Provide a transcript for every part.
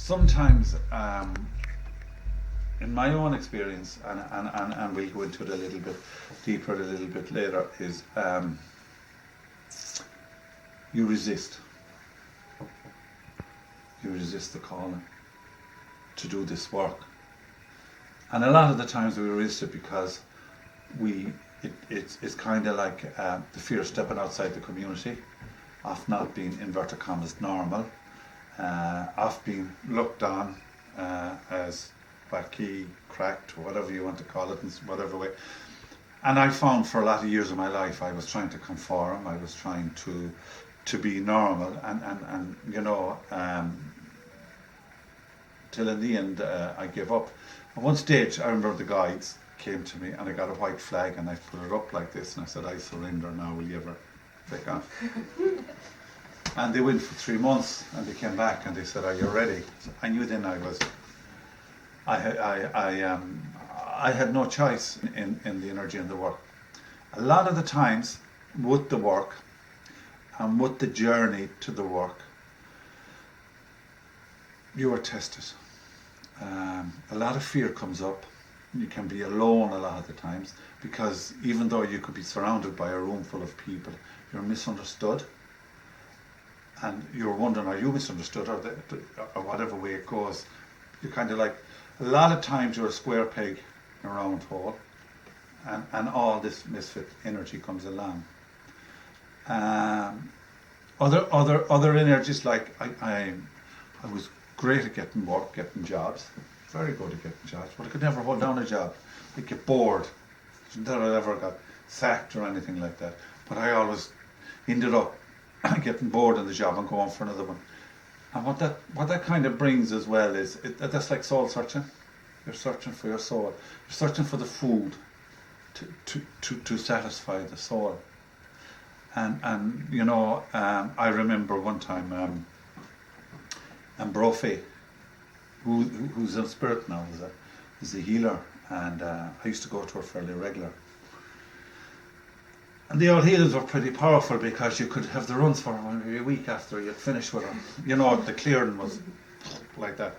sometimes, in my own experience, and we'll go into it a little bit deeper a little bit later, is you resist. You resist the calling to do this work. And a lot of the times we resist it because it's kind of like the fear of stepping outside the community, of not being, inverted commas, normal, of being looked on as wacky, cracked, whatever you want to call it, in whatever way. And I found for a lot of years of my life I was trying to conform, I was trying to be normal, and you know, till in the end I gave up. At one stage I remember the guides came to me and I got a white flag and I put it up like this and I said, I surrender now, will you ever take off? And they went for 3 months and they came back and they said, are you ready? So I knew then I had no choice in the energy and the work. A lot of the times with the work and with the journey to the work, you are tested. A lot of fear comes up. You can be alone a lot of the times, because even though you could be surrounded by a room full of people, you're misunderstood. And you're wondering, are you misunderstood, or whatever way it goes. You're kind of like, a lot of times you're a square peg in a round hole, and all this misfit energy comes along. Other energies, like I was great at getting work, getting jobs, very good at getting jobs, but I could never hold down a job. I'd get bored. Not that I ever got sacked or anything like that, but I always ended up getting bored in the job and going for another one. And what that kind of brings as well is, that's like soul searching. You're searching for your soul. You're searching for the food to satisfy the soul. And you know, I remember one time, Brophy, who's in spirit now, is a healer, and I used to go to her fairly regular. And the old healers were pretty powerful, because you could have the runs for her maybe a week after you'd finished with her. You know, the clearing was like that.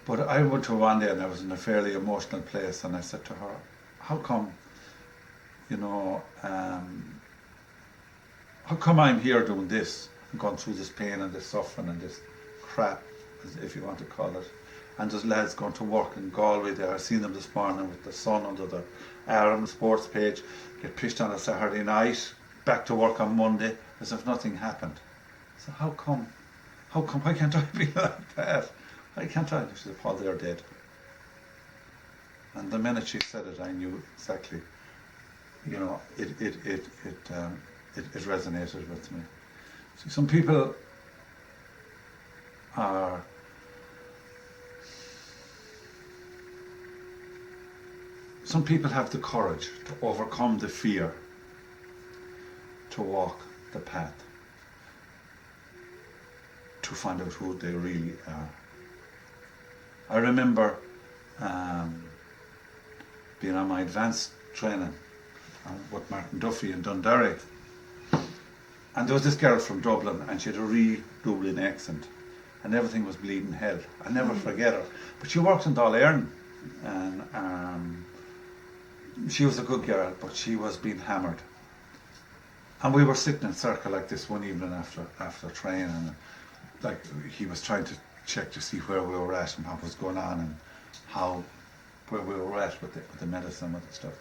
But I went to her one day and I was in a fairly emotional place, and I said to her, how come, you know, how come I'm here doing this, and going through this pain and this suffering and this crap, if you want to call it, and there's lads going to work in Galway there. I seen them this morning with the sun under the arm, sports page, get pitched on a Saturday night, back to work on Monday, as if nothing happened. So how come, why can't I be like that? Why can't I? She said, Paul, they're dead. And the minute she said it, I knew exactly, you know, it resonated with me. See, some people are, some people have the courage to overcome the fear to walk the path, to find out who they really are. I remember being on my advanced training with Martin Duffy in Dundee, and there was this girl from Dublin, and she had a real Dublin accent, and everything was bleeding hell. I'll never forget her. But she worked in Dáil Éireann, and she was a good girl, but she was being hammered. And we were sitting in a circle like this one evening after training, and like he was trying to check to see where we were at and what was going on, and where we were at with the medicine, with the stuff.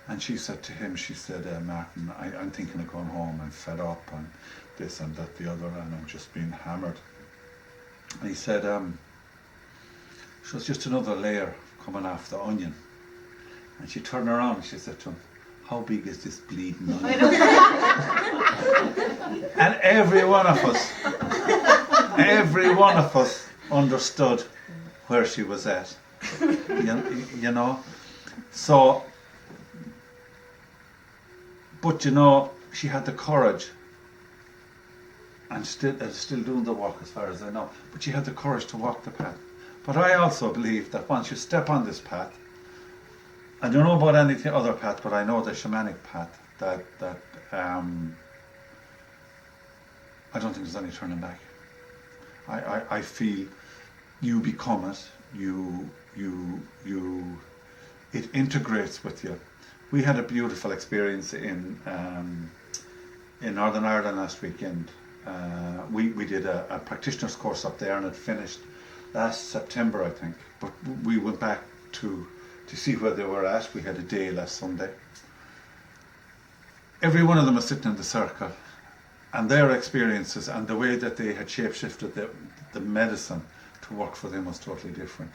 And she said to him, she said, Martin, I'm thinking of going home. I'm fed up and this and that, the other, and I'm just being hammered. And he said, she was just another layer coming off the onion. And she turned around and she said to him, how big is this bleeding onion? And every one of us understood where she was at. You know? So, but you know, she had the courage, and still doing the work as far as I know, but she had the courage to walk the path. But I also believe that once you step on this path, I don't know about any other path, but I know the shamanic path, that I don't think there's any turning back. I feel you become it. It integrates with you. We had a beautiful experience in Northern Ireland last weekend. We did a practitioner's course up there, and it finished last September, I think. But we went back to see where they were at. We had a day last Sunday. Every one of them was sitting in the circle, and their experiences and the way that they had shape-shifted the medicine to work for them was totally different.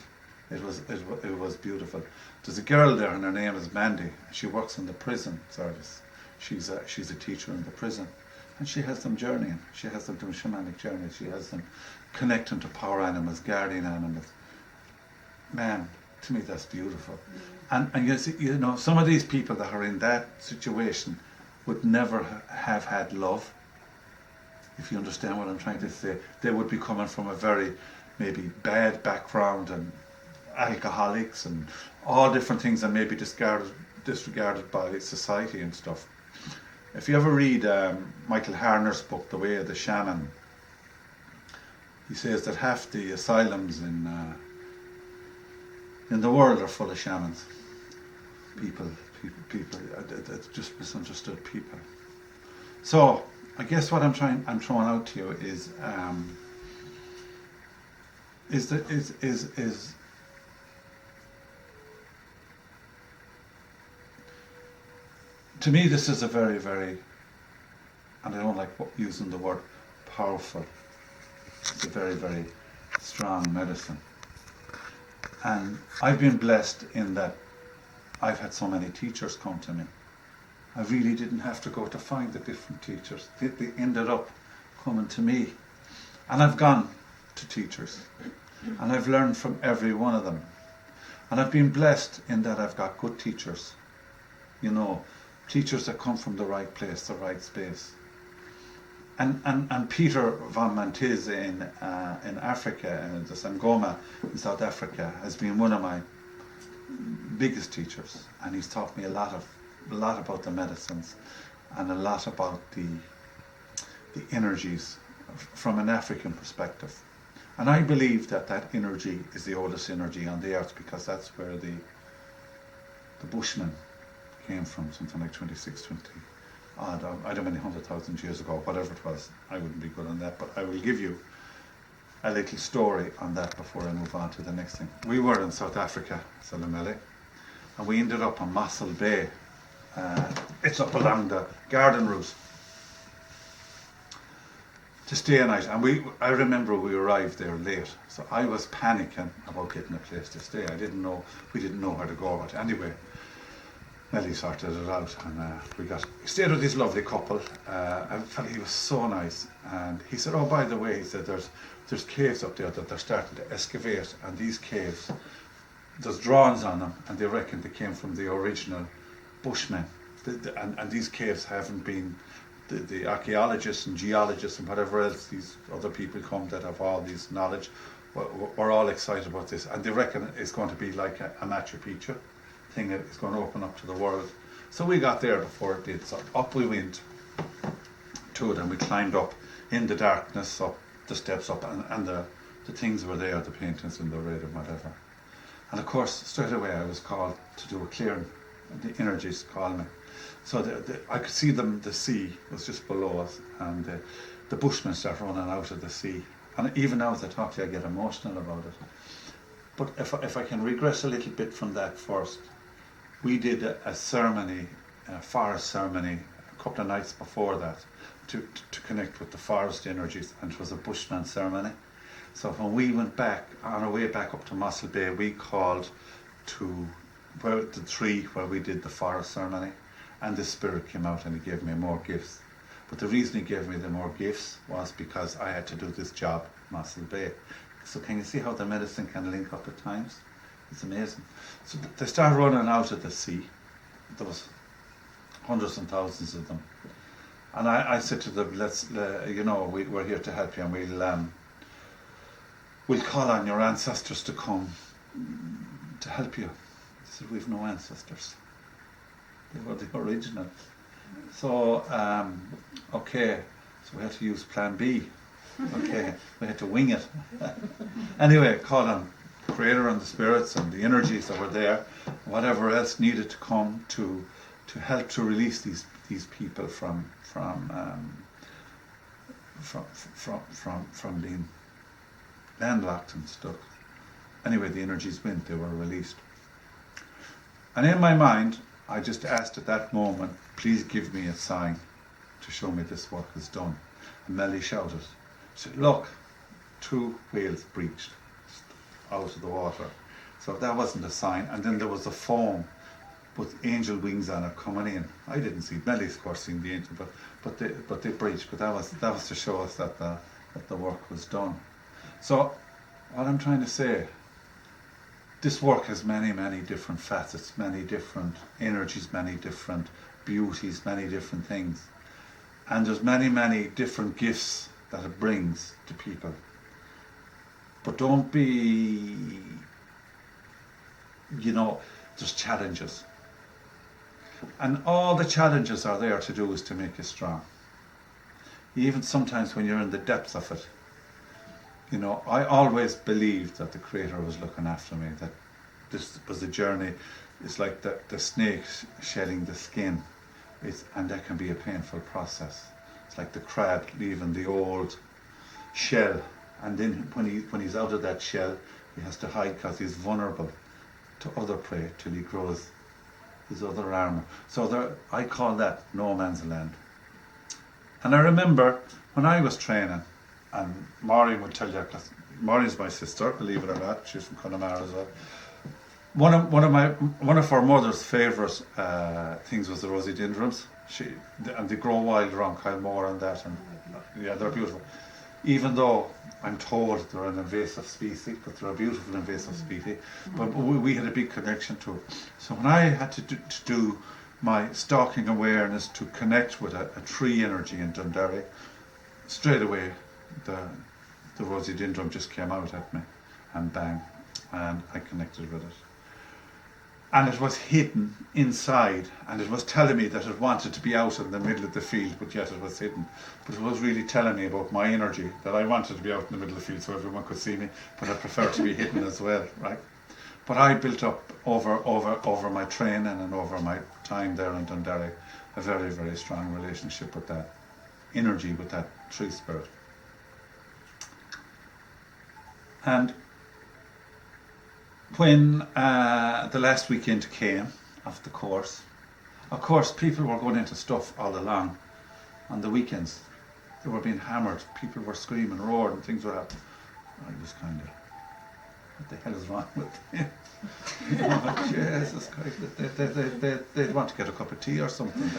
It was beautiful. There's a girl there, and her name is Mandy. She works in the prison service. She's a teacher in the prison, and she has them journeying. She has them doing shamanic journeys. She has them connecting to power animals, guardian animals. Man, to me that's beautiful. And you know, some of these people that are in that situation would never have had love. If you understand what I'm trying to say, they would be coming from a very maybe bad background and alcoholics and all different things, and maybe disregarded by society and stuff. If you ever read Michael Harner's book, The Way of the Shaman, he says that half the asylums in the world are full of shamans. People, just misunderstood people. So I guess what I'm throwing out to you is to me, this is a very, very, and I don't like using the word powerful, it's a very, very strong medicine. And I've been blessed in that I've had so many teachers come to me. I really didn't have to go to find the different teachers. They ended up coming to me. And I've gone to teachers. And I've learned from every one of them. And I've been blessed in that I've got good teachers. You know, teachers that come from the right place, the right space. And Peter van Mantiz in Africa, in the Sangoma in South Africa, has been one of my biggest teachers, and he's taught me a lot about the medicines and a lot about the energies from an African perspective. And I believe that energy is the oldest energy on the earth, because that's where the Bushmen came from, something like 26, 20 odd, I don't know, many 100,000 years ago, whatever it was. I wouldn't be good on that, but I will give you a little story on that before I move on to the next thing. We were in South Africa, Salamele, and we ended up on Mossel Bay. It's up along the garden route to stay a night. And I remember we arrived there late, so I was panicking about getting a place to stay. We didn't know where to go. But anyway, Melanie sorted it out, and we stayed with this lovely couple. I felt he was so nice, and he said, "Oh, by the way," he said, "there's caves up there that they're starting to excavate, and these caves, there's drawings on them, and they reckon they came from the original Bushmen. And these caves haven't been, the archaeologists and geologists and whatever else these other people come that have all this knowledge, we're all excited about this, and they reckon it's going to be like a Machu Picchu thing that is going to open up to the world." So we got there before it did, so up we went to it, and we climbed up in the darkness, up the steps up, and the things were there, the paintings in the red and whatever. And of course, straight away I was called to do a clearing. The energies called me. So I could see them, the sea was just below us, and the Bushmen start running out of the sea. And even now as I talk to you, I get emotional about it. But if I can regress a little bit from that first, we did a ceremony, a forest ceremony, a couple of nights before that, to connect with the forest energies, and it was a Bushman ceremony. So when we went back, on our way back up to Mossel Bay, we called to the tree where we did the forest ceremony, and the spirit came out and he gave me more gifts. But the reason he gave me the more gifts was because I had to do this job, Mossel Bay. So can you see how the medicine can link up at times? It's amazing. So they start running out of the sea. There was hundreds and thousands of them. And I said to them, we're here to help you, and we'll call on your ancestors to come to help you. They said, "We've no ancestors. They were the original." So, okay, so we had to use plan B. Okay, we had to wing it. Anyway, called on Creator and the spirits and the energies that were there, whatever else needed to come to help to release these people from being landlocked and stuck. Anyway, the energies went, they were released. And in my mind, I just asked at that moment, please give me a sign to show me this work is done. And Melanie shouted, she said, look, 2 whales breached out of the water. So that wasn't a sign. And then there was a foam with angel wings on it coming in. I didn't see Melanie, of course, seeing the angel, but they breached. But that was to show us that the work was done. So what I'm trying to say, this work has many, many different facets, many different energies, many different beauties, many different things. And there's many, many different gifts that it brings to people. But don't be, there's challenges. And all the challenges are there to do is to make you strong. Even sometimes when you're in the depths of it, I always believed that the Creator was looking after me, that this was a journey. It's like the snake shedding the skin, and that can be a painful process. It's like the crab leaving the old shell, and then when he's out of that shell, he has to hide because he's vulnerable to other prey till he grows his other armour. So I call that no man's land. And I remember when I was training, and Maureen would tell you, because Maureen's my sister, believe it or not, she's from Connemara as well. One of our mother's favourite things was the rhododendrons. And they grow wild around Kylemore and that, and yeah, they're beautiful. Even though I'm told they're an invasive species, but they're a beautiful invasive species. But we had a big connection to it. So when I had to do my stalking awareness to connect with a tree energy in Dundee, straight away the rhododendron just came out at me, and bang, and I connected with it. And it was hidden inside, and it was telling me that it wanted to be out in the middle of the field, but yet it was hidden. But it was really telling me about my energy, that I wanted to be out in the middle of the field so everyone could see me, but I prefer to be hidden as well, right? But I built up over my training and over my time there in Dundee a very, very strong relationship with that energy, with that tree spirit. And when the last weekend came of the course, of course people were going into stuff all along on the weekends. They were being hammered, people were screaming, roaring, things were happening. I was kind of, what the hell is wrong with them? Jesus Christ, they'd want to get a cup of tea or something.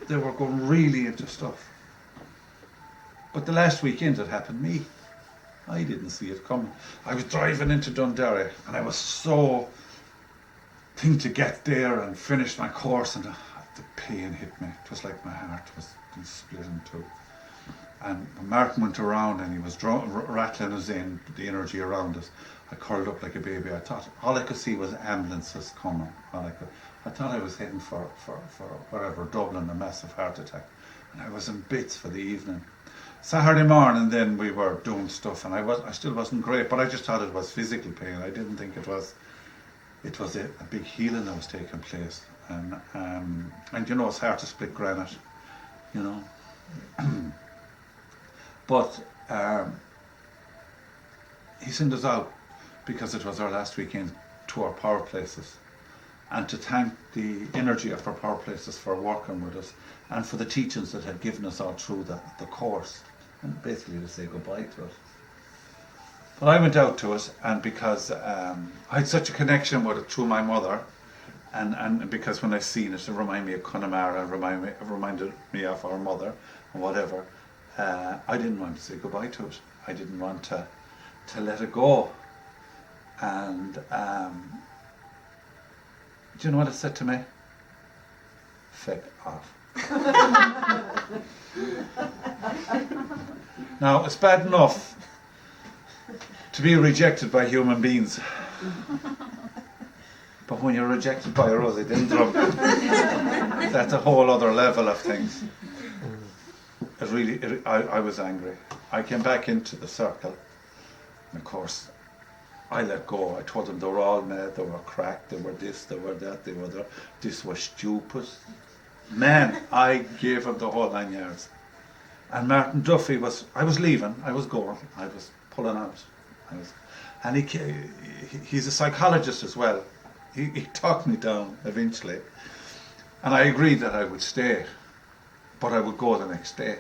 They were going really into stuff. But the last weekend it happened to me. I didn't see it coming. I was driving into Dundee and I was so keen to get there and finish my course, and the pain hit me. It was like my heart was split in two. And when Martin went around and he was rattling us in, the energy around us, I curled up like a baby. I thought all I could see was ambulances coming. I thought I was heading for whatever, Dublin, a massive heart attack. And I was in bits for the evening. Saturday morning then we were doing stuff, and I still wasn't great, but I just thought it was physical pain. I didn't think it was a big healing that was taking place. And it's hard to split granite, But he sent us out because it was our last weekend to our power places, and to thank the energy of our power places for working with us and for the teachings that had given us all through the course, and basically to say goodbye to it. But I went out to it, and because I had such a connection with it through my mother, and because when I seen it, it reminded me of Connemara, it reminded me of our mother and whatever. I didn't want to say goodbye to it. I didn't want to let it go. And do you know what it said to me? Feck off. Now, it's bad enough to be rejected by human beings, but when you're rejected by a rhododendron, that's a whole other level of things. I was angry. I came back into the circle, and of course, I let go. I told them they were all mad, they were cracked, they were this, they were that, they were that. This was stupid. Man, I gave him the whole 9 yards. And Martin Duffy I was leaving, I was going, I was pulling out. And he's a psychologist as well. He talked me down eventually. And I agreed that I would stay, but I would go the next day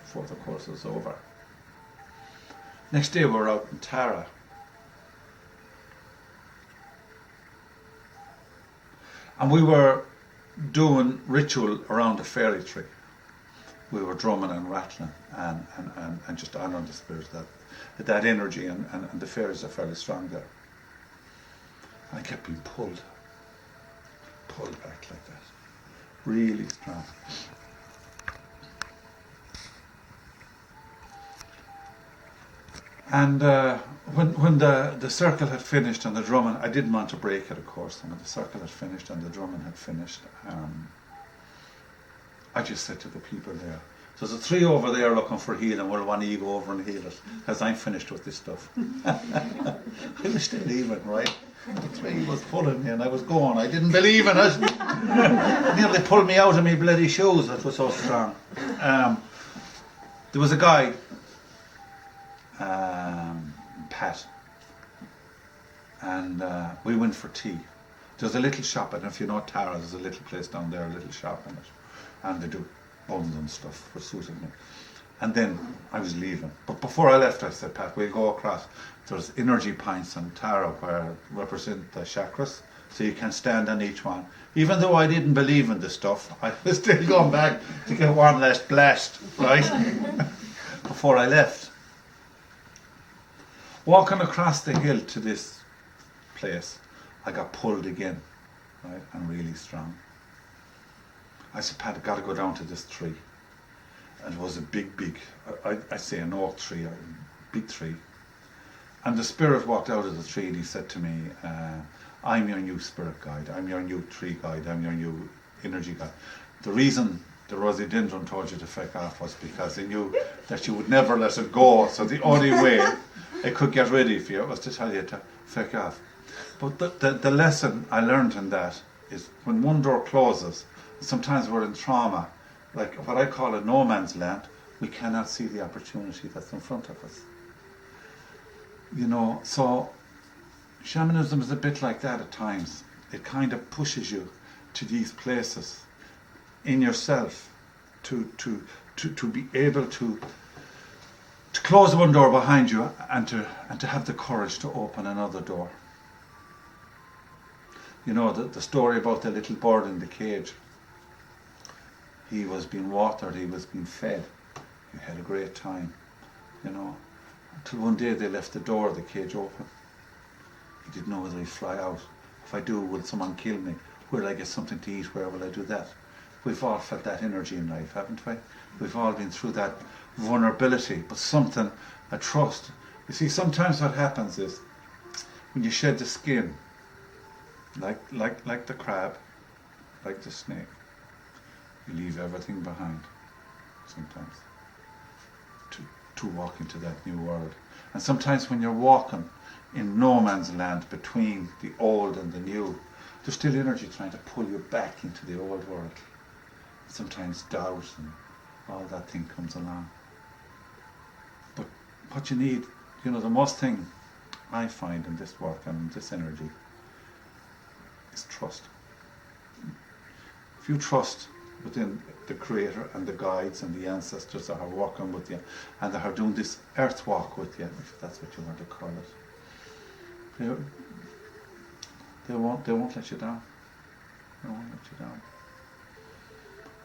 before the course was over. Next day we were out in Tara. And we were doing ritual around the fairy tree. We were drumming and rattling and just honouring the spirit, that energy, and the fairies are fairly strong there. And I kept being pulled back like that, really strong. And when the circle had finished and the drumming, I didn't want to break it, of course. And when the circle had finished and the drumming had finished, I just said to the people there, "There's a tree over there looking for healing. Will one of you go over and heal it? Because I'm finished with this stuff." I was still leaving, right? The tree was pulling me and I was going. I didn't believe in it. Nearly pulled me out of my bloody shoes. It was so strong. There was a guy, Pat, and we went for tea. There's a little shop, and if you know Tara, there's a little place down there, a little shop in it, and they do buns and stuff, which suited me. And then I was leaving, but before I left I said, "Pat, we'll go across. There's energy points in Tara where represent the chakras, so you can stand on each one." Even though I didn't believe in this stuff, I was still going back to get one last blast, right? Before I left. Walking across the hill to this place, I got pulled again, right, and really strong. I said, "Pat, I've got to go down to this tree." And it was a big, I say an oak tree, a big tree. And the spirit walked out of the tree and he said to me, "I'm your new spirit guide, I'm your new tree guide, I'm your new energy guide. The reason the rhododendron told you to feck off was because they knew that you would never let it go, so the only way it could get ready for you was to tell you to feck off." But the lesson I learned in that is when one door closes, sometimes we're in trauma, like what I call a no man's land, we cannot see the opportunity that's in front of us. You know, so shamanism is a bit like that at times. It kind of pushes you to these places in yourself to be able to close one door behind you and to have the courage to open another door. You know, the story about the little bird in the cage. He was being watered, he was being fed, he had a great time, you know, until one day they left the door of the cage open. He didn't know whether he'd fly out. If I do, will someone kill me? Where will I get something to eat? Where will I do that? We've all felt that energy in life, haven't we? We've all been through that vulnerability, but something, a trust. You see, sometimes what happens is when you shed the skin, like the crab, like the snake, you leave everything behind sometimes to walk into that new world. And sometimes when you're walking in no man's land between the old and the new, there's still energy trying to pull you back into the old world. Sometimes doubt and all that thing comes along. But what you need, you know, the most thing I find in this work and this energy is trust. If you trust within the Creator and the guides and the ancestors that are walking with you and that are doing this earth walk with you, if that's what you want to call it, they won't let you down. They won't let you down.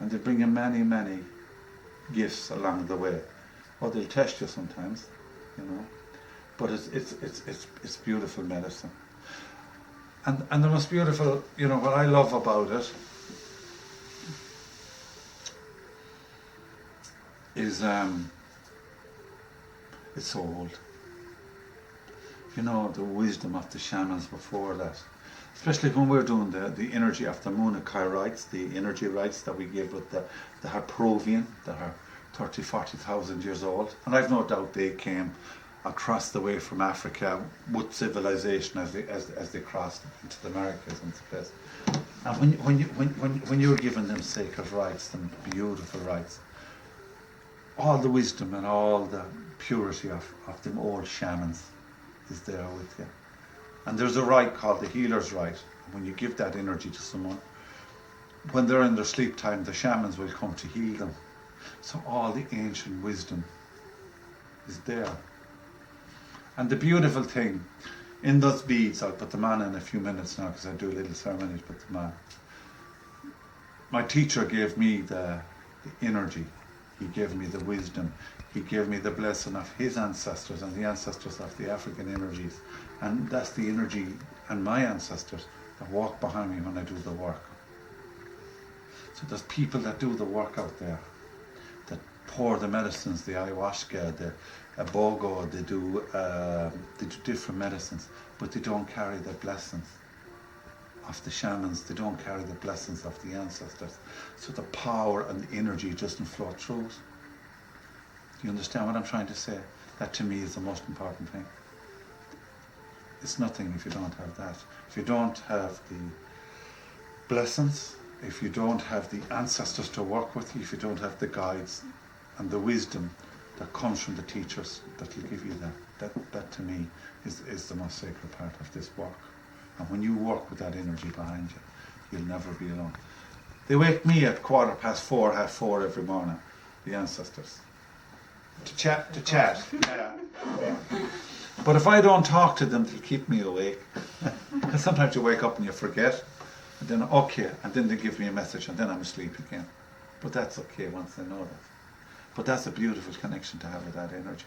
And they bring you many gifts along the way. Or they'll test you sometimes, you know. But it's beautiful medicine. And the most beautiful, you know, what I love about it is it's so old. You know, the wisdom of the shamans before that. Especially when we're doing the energy of the Munakai rites, the energy rites that we give with the Harprovian, the 30, 40,000 years old. And I've no doubt they came across the way from Africa with civilization as they crossed into the Americas and space. And when you're giving them sacred rites, them beautiful rites, all the wisdom and all the purity of them old shamans is there with you. And there's a rite called the healer's rite. When you give that energy to someone, when they're in their sleep time, the shamans will come to heal them. So all the ancient wisdom is there. And the beautiful thing, in those beads, I'll put them on in a few minutes now because I do a little ceremony to put them on. My teacher gave me the energy. He gave me the wisdom. He gave me the blessing of his ancestors and the ancestors of the African energies. And that's the energy and my ancestors that walk behind me when I do the work. So there's people that do the work out there, that pour the medicines, the ayahuasca, the bogo, they do different medicines, but they don't carry the blessings of the shamans, they don't carry the blessings of the ancestors. So the power and the energy doesn't flow through. Do you understand what I'm trying to say? That to me is the most important thing. It's nothing if you don't have that. If you don't have the blessings, if you don't have the ancestors to work with you, if you don't have the guides and the wisdom that comes from the teachers that will give you that to me is the most sacred part of this work. And when you work with that energy behind you, you'll never be alone. They wake me at 4:15, 4:30 every morning, the ancestors, to chat. Yeah. But if I don't talk to them, they'll keep me awake. Because sometimes you wake up and you forget, and then and then they give me a message, and then I'm asleep again. But that's okay once they know that. But that's a beautiful connection to have with that energy.